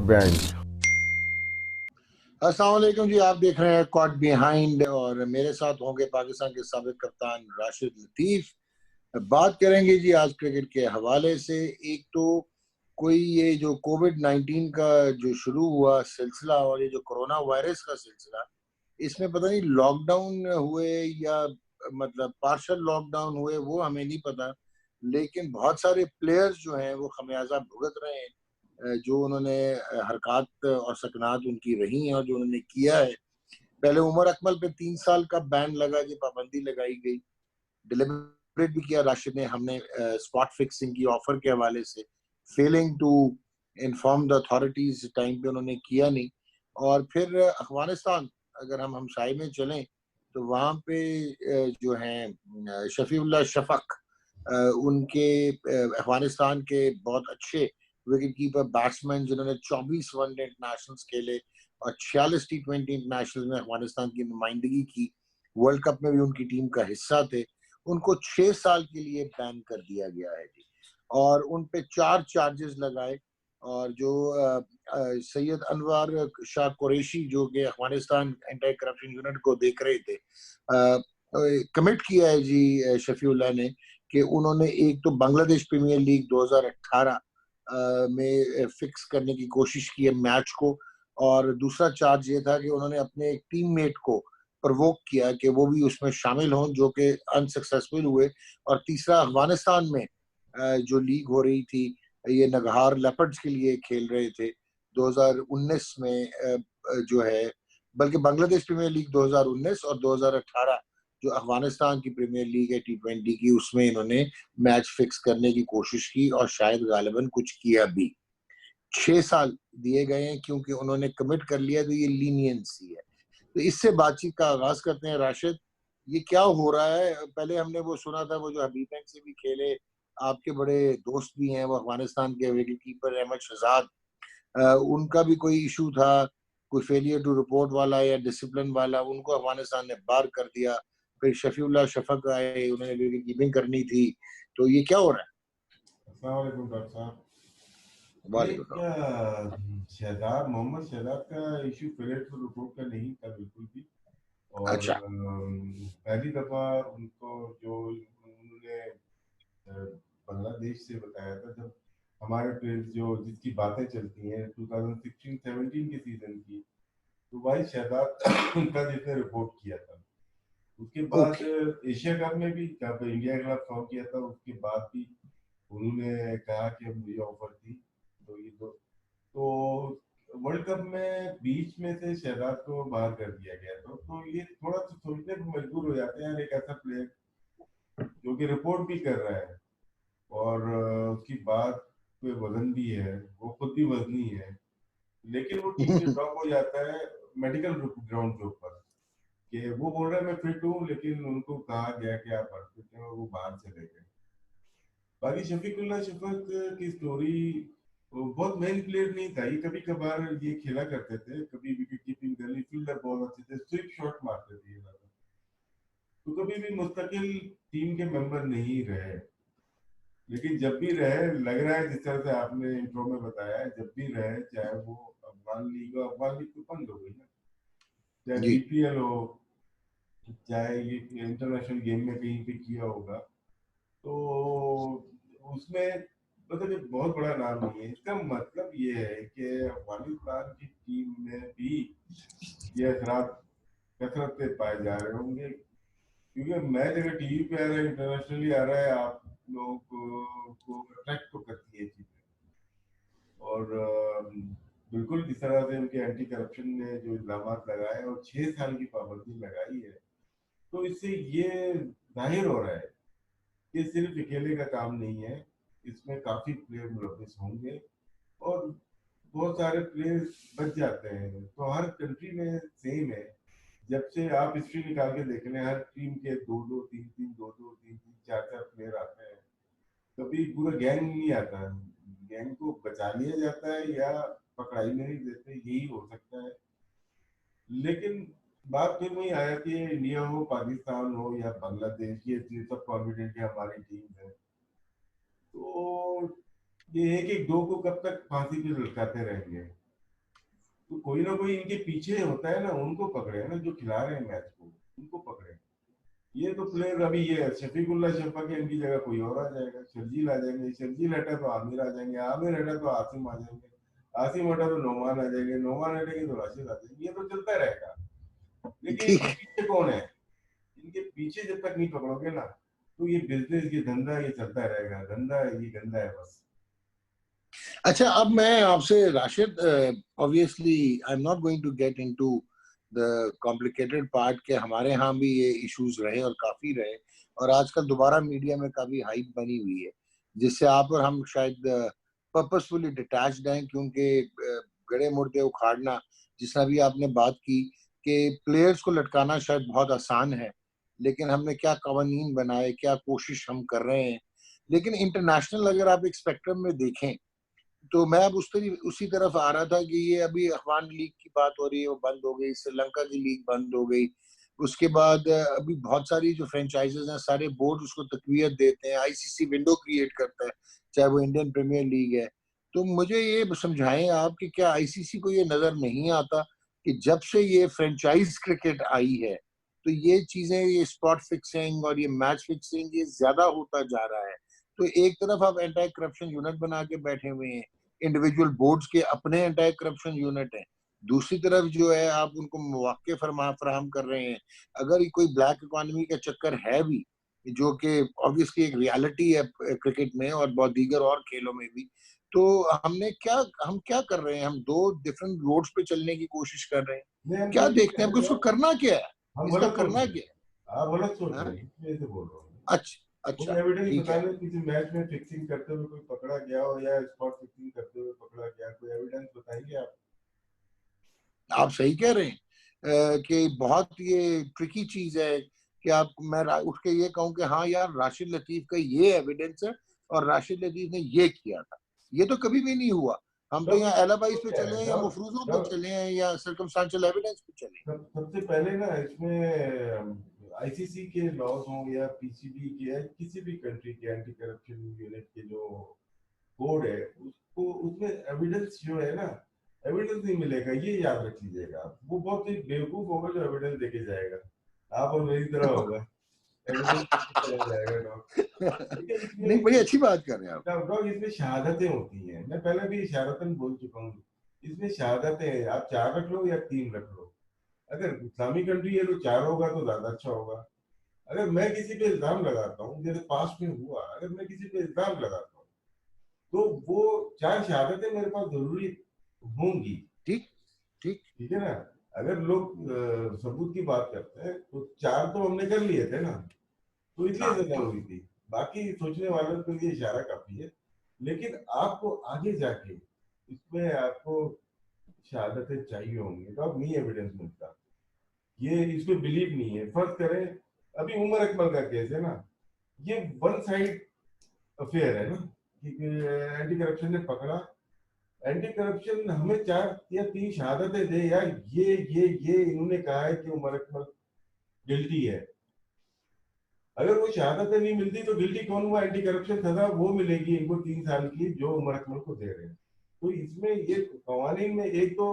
Bench. अस्सलाम वालेकुम जी, आप देख रहे हैं कॉट बिहाइंड और मेरे साथ होंगे पाकिस्तान के साबिक कप्तान राशिद लतीफ़। बात करेंगे जी आज क्रिकेट के हवाले से। एक तो कोई ये जो कोविड-19 का जो शुरू हुआ सिलसिला और ये जो कोरोना वायरस का सिलसिला, इसमें पता नहीं लॉकडाउन हुए या मतलब पार्शियल लॉकडाउन हुए वो हमें नहीं पता, लेकिन बहुत सारे प्लेयर्स जो हैं वो खमियाजा भुगत रहे हैं। जो उन्होंने हरकत और सकनात उनकी रही हैं और जो उन्होंने किया है। पहले उमर अकमल पे 3 साल का बैन लगा कि पाबंदी लगाई गई, डिलिबरेट भी किया राशिद ने, हमने स्पॉट फिक्सिंग की ऑफर के हवाले से, failing to inform the authorities time पे उन्होंने किया नहीं। और फिर अफगानिस्तान अगर हम हमसाए में चलें तो वहाँ पे जो हैं शफीउल्लाह शफक, उनके अफगानिस्तान के बहुत अच्छे विकेट कीपर बैट्समैन जिन्होंने 24 वनडे इंटरनेशनल्स खेले और 46 टी20 इंटरनेशनल में अफगानिस्तान की नुमाइंदगी की, वर्ल्ड कप में भी उनकी टीम का हिस्सा थे, उनको 6 साल के लिए बैन कर दिया गया है जी। और उन पे 4 चार्जेस लगाए। और जो सैयद अनवर शाह कुरैशी जो कि अफगानिस्तान एंटी करप्शन यूनिट को देख रहे थे, कमिट किया है जी शफीउल्लाह ने कि उन्होंने एक तो बांग्लादेश प्रीमियर लीग 2018 में फिक्स करने की कोशिश की है मैच को, और दूसरा चार्ज ये था कि उन्होंने अपने एक टीममेट को प्रवोक किया कि वो भी उसमें शामिल हों, जो कि अनसक्सेसफुल हुए। और तीसरा अफगानिस्तान में जो लीग हो रही थी, ये नगहार लेपर्ड्स के लिए खेल रहे थे 2019 में, जो है बल्कि बांग्लादेश प्रीमियर लीग 2019 और 2018 जो अफगानिस्तान की प्रीमियर लीग है टी20 की, उसमें इन्होंने मैच फिक्स करने की कोशिश की और शायद गालिबन कुछ किया भी। 6 साल दिए गए हैं क्योंकि उन्होंने कमिट कर लिया, तो ये लीनियंसी है। तो इससे बातचीत का आगाज करते हैं राशिद, ये क्या हो रहा है? पहले हमने वो सुना था, वो जो हबीब बैंक से भी खेले, आपके बड़े दोस्त भी हैं वो अफगानिस्तान के विकेट कीपर अहमद शहजाद, उनका भी कोई इशू था, कोई फेलियर टू रिपोर्ट वाला या डिसिप्लिन वाला, उनको अफगानिस्तान ने बार कर दिया। फिर शफीउल्लाह शफक आए, उन्होंने विकेट कीपिंग करनी थी। तो ये क्या हो रहा है? अस्सलाम वालेकुम डॉक्टर साहब। ये वालेकुम। क्या शहजाद मोहम्मद शहजाद का इशू फेलियर टू रिपोर्ट का नहीं था बिल्कुल भी। और अच्छा। पहली दफा उनको जो उन्होंने बांग्लादेश से बताया था, जब हमारे प्लेयर्स जो जिसकी बातें चलती हैं 2016-17 के सीजन की, तो भाई शहजाद उनका जिसने रिपोर्ट किया था। उसके बाद ओके। एशिया कप में भी जब इंडिया के खिलाफ फॉर्म किया था, उसके बाद भी उन्होंने कहा कि मुझे ऑफर थी। तो ये तो वर्ल्ड कप में बीच में से शहजाद को बाहर कर दिया गया था। तो ये थोड़ा सा सोचने पर मजबूर हो जाते हैं यार, एक ऐसा प्लेयर जो कि रिपोर्ट भी कर रहा है और उसकी बात पे वजन भी है, वो खुद भी वजनी है, लेकिन वो टीम से ड्रॉप हो जाता है मेडिकल ग्राउंड के ऊपर। कि वो बोल रहा है मैं फिट हूँ, लेकिन उनको कहा गया कि आप अनफिट हैं और वो बाहर चले गए। बाकी शफीकुल्लाह शफक की स्टोरी, वो बहुत मेन प्लेयर नहीं था, ये कभी कभार ये खेला करते थे, कभी विकेट कीपिंग कर ली, फील्डर बहुत अच्छे थे, स्विप शॉट मारते थे ये ज्यादा। तो कभी भी मुस्तकिल टीम के मेंबर नहीं रहे। लेकिन जब भी रहे, लग रहा है जिस तरह से आपने इंट्रो में बताया है, जब भी रहे, चाहे वो अफगान लीग तो बंद हो गई ना, चाहे जी। बीपीएल हो, चाहे ये इंटरनेशनल गेम में कहीं पे किया होगा, तो उसमें मतलब एक बहुत बड़ा नाम नहीं है। इसका मतलब ये है कि अफगानिस्तान की टीम में भी ये असरात कसरत से पाए जा रहे होंगे, क्योंकि मैच अगर टीवी पे आ रहा है, इंटरनेशनली आ रहा है, आप लोगों को अट्रैक्ट तो करती है चीजें। और बिल्कुल जिस तरह से उनके एंटी करप्शन ने जो इल्जाम लगाए और 6 साल की पाबंदी लगाई है, तो इससे ये जाहिर हो रहा है कि सिर्फ अकेले का काम नहीं है, इसमें काफी प्लेयर मुलविस होंगे और बहुत सारे प्लेयर्स बच जाते हैं। तो हर कंट्री में सेम है, जब से आप हिस्ट्री निकाल के देख लें, हर टीम के दो दो तीन तीन, दो दो तीन तीन, चार चार प्लेयर आते हैं। कभी पूरा गैंग नहीं आता, गैंग को बचा लिया जाता है या पकड़ाई में नहीं देते, यही हो सकता है। लेकिन बात फिर वही आया कि इंडिया हो, पाकिस्तान हो या बांग्लादेश, ये सब कॉन्फिडेंट है हमारी टीम है। तो ये एक एक दो को कब तक फांसी पे लटकाते रहेंगे? तो कोई ना कोई इनके पीछे होता है ना, उनको पकड़े ना, जो खिला रहे हैं मैच को, उनको पकड़े। ये तो प्लेयर अभी ये शफीकुल्ला शफा के इनकी जगह कोई और आ जाएगा, शर्जील आ जाएंगे, शर्जील हटा तो आमिर आ जाएंगे, आमिर हटा तो आसिम आ जाएंगे, आसिम हटा तो नोमान आ जाएंगे, नोमान हटेंगे तो राशिद आ जाएंगे। ये तो चलता रहेगा। लेकिन ठीक इनके है। पीछे कौन है? इनके पीछे जब तक नहीं पकड़ोगे ना, तो ये बिजनेस, ये धंधा, ये चलता रहेगा। धंधा ये गंदा है बस। अच्छा, अब मैं आपसे Rashid, obviously I am not going to get into the complicated part के हमारे यहाँ भी ये इश्यूज रहे और काफी रहे, और आजकल दोबारा मीडिया में काफी हाइप बनी हुई है, जिससे आप और हम शायद पर्पसफुली डिटैच्ड हैं, क्योंकि गड़े मुर्दे उखाड़ना, जिस तरह भी आपने बात की कि प्लेयर्स को लटकाना शायद बहुत आसान है, लेकिन हमने क्या कवानीन बनाए, क्या कोशिश हम कर रहे हैं। लेकिन इंटरनेशनल अगर आप एक स्पेक्ट्रम में देखें, तो मैं अब उसी तरफ आ रहा था कि ये अभी अफगान लीग की बात हो रही है, वो बंद हो गई, श्रीलंका की लीग बंद हो गई। उसके बाद अभी बहुत सारी जो फ्रेंचाइजेज हैं, सारे बोर्ड उसको तकवीत देते हैं, आईसीसी विंडो क्रिएट करता है, चाहे वो इंडियन प्रीमियर लीग है। तो मुझे ये समझाएं आप कि क्या आईसीसी को ये नजर नहीं आता कि जब से ये फ्रेंचाइज क्रिकेट आई है, तो ये चीजें, ये स्पॉट फिक्सिंग और ये मैच फिक्सिंग, ये ज्यादा होता जा रहा है। तो एक तरफ आप एंटी करप्शन यूनिट बना के बैठे हुए हैं, इंडिविजुअल बोर्ड्स के अपने एंटी करप्शन यूनिट हैं, दूसरी तरफ जो है आप उनको मौके फराहम कर रहे हैं। अगर कोई ब्लैक इकोनॉमी का चक्कर है भी, जो कि ऑब्वियसली एक रियलिटी है क्रिकेट में और बहुत दीगर और खेलों में भी, तो हम क्या कर रहे हैं? हम दो डिफरेंट रोड्स पे चलने की कोशिश कर रहे हैं। नहीं, हम क्या कोशिश देखते हैं कर आपको, रहे इसको हैं। करना क्या है? हम इसका गलत सोच करना रहे क्या हैं। आप गलत सोच है? रहे हाँ? हैं, इसलिए से बोल रहा हूँ। अच्छा, कोई अच्छा, एविडेंस ठीक है। बताने, किसी मैच में फिक्सिंग करते हुए कोई पकड़ा गया हो, या स्पॉट फिक्सिंग करते हुए पकड़ा गया, कोई एविडेंस बताएंगे आप? आप सही कह रहे हैं कि बहुत ये ट्रिकी चीज है कि मैं उठ के ये कहूं कि हाँ यार, राशिद लतीफ का ये एविडेंस है और राशिद लतीफ ने ये किया था। ये तो कभी भी नहीं हुआ। हम तो तब यहाँ एलाबाइज तो पे क्या चले है, हैं, या तब मफरूजों पे तब चले हैं, या सर्कमस्टांशियल एविडेंस पे चले हैं। सबसे पहले ना इसमें आईसीसी के लॉज हों या पीसीबी के या किसी भी कंट्री के एंटी करप्शन यूनिट के जो कोड है, उसको उसमें एविडेंस जो है ना, एविडेंस नहीं मिलेगा, ये याद रख लीजिएगा आप। वो बहुत ही बेवकूफ होगा जो एविडेंस देके जाएगा। आप और मेरी तरह होगा, एविडेंस देके चला जाएगा डॉग। ठीक है, नहीं, बड़ी अच्छी बात कर रहे हैं आप। डॉग इसमें शहादतें होती हैं। मैं पहले भी इशारतन बोल चुका हूँ, इसमें शहादतें हैं। आप 4 रख लो या 3 रख लो। अगर इस्लामी कंट्री है तो 4 होगा तो ज्यादा अच्छा होगा। अगर मैं किसी पे इल्जाम लगाता हूँ, जैसे पास्ट में हुआ, अगर मैं किसी पे इल्जाम लगाता हूँ, तो वो 4 शहादतें मेरे पास जरूरी होंगी। ठीक, ठीक। ठीक है ना? अगर लोग सबूत की बात करते हैं तो 4 तो हमने कर लिए थे ना, तो इसलिए हाँ, सजा हुई थी। बाकी सोचने वालों के लिए इशारा काफी है। लेकिन आपको आगे जाके इसमें आपको शहादतें चाहिए होंगी, तो अब नहीं एविडेंस मिलता, ये इसमें बिलीव नहीं है। फर्ज करें अभी उमर अकमल का केस है ना, ये वन साइड अफेयर है ना, कि एंटी करप्शन ने पकड़ा, एंटी करप्शन हमें 4 या 3 शहादतें दे यार, ये इन्होंने कहा है कि उमर अकमल गिल्टी है। अगर वो शहादतें नहीं मिलती तो गिल्टी कौन हुआ? एंटी करप्शन सजा वो मिलेगी इनको 3 साल की, जो उमर अकमल को दे रहे हैं। तो इसमें ये कवानीन में एक तो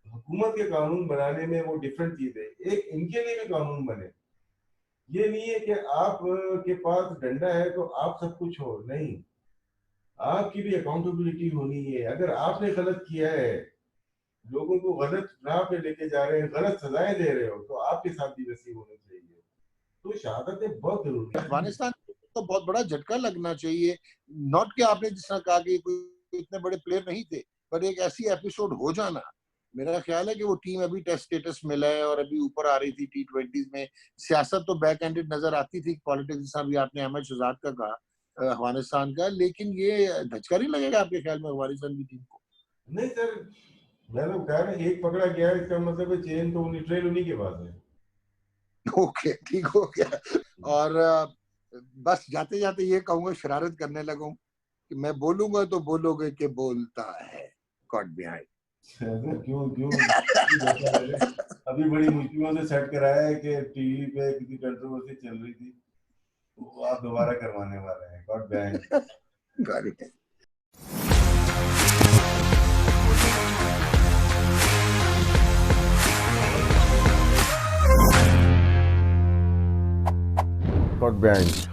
हुकूमत के कानून बनाने में वो डिफरेंट चीज है, एक इनके लिए भी कानून बने। ये नहीं है कि आप के पास डंडा है तो आप सब कुछ हो, नहीं। आपकी भी अकाउंटेबिलिटी होनी है। अगर आपने गलत किया है, लोगों को गलत राह पे लेके जा रहे हैं, गलत सजाएं दे रहे हो, तो आपके साथ भी वैसी होनी चाहिए। तो शहादतें बहुत जरूरी है। अफगानिस्तान को बहुत बड़ा झटका लगना चाहिए। नॉट कि आपने जिस तरह कहा कि कोई इतने बड़े प्लेयर नहीं थे, पर एक ऐसी एपिसोड हो जाना, मेरा ख्याल है कि वो टीम अभी टेस्ट स्टेटस मिला है और अभी ऊपर आ रही थी T20 में। सियासत तो बैक एंडेड नजर आती थी, पॉलिटिक्स, जैसा भी आपने अहमद शहजाद का कहा अफगानिस्तान का, लेकिन ये धचका नहीं लगेगा आपके ख्याल में अफगानिस्तान की टीम को? नहीं सर, मैंने कहा ना, एक पकड़ा गया है, इसका मतलब है चेन तो उन्हीं, ट्रेन उन्हीं के पास है। ओके, ठीक हो गया। और बस जाते जाते ये कहूंगा, शरारत करने लगूं कि मैं बोलूंगा तो बोलोगे कि बोलता है कॉट बिहाइंड। सर, क्यों क्यों धोखा दे रहे? अभी बड़ी मुश्किलों से सेट कराया है कि टीवी पे किसी कंट्रोवर्सी चल रही थी, वो आप दोबारा करवाने वाले हैं। God ban. caught behind.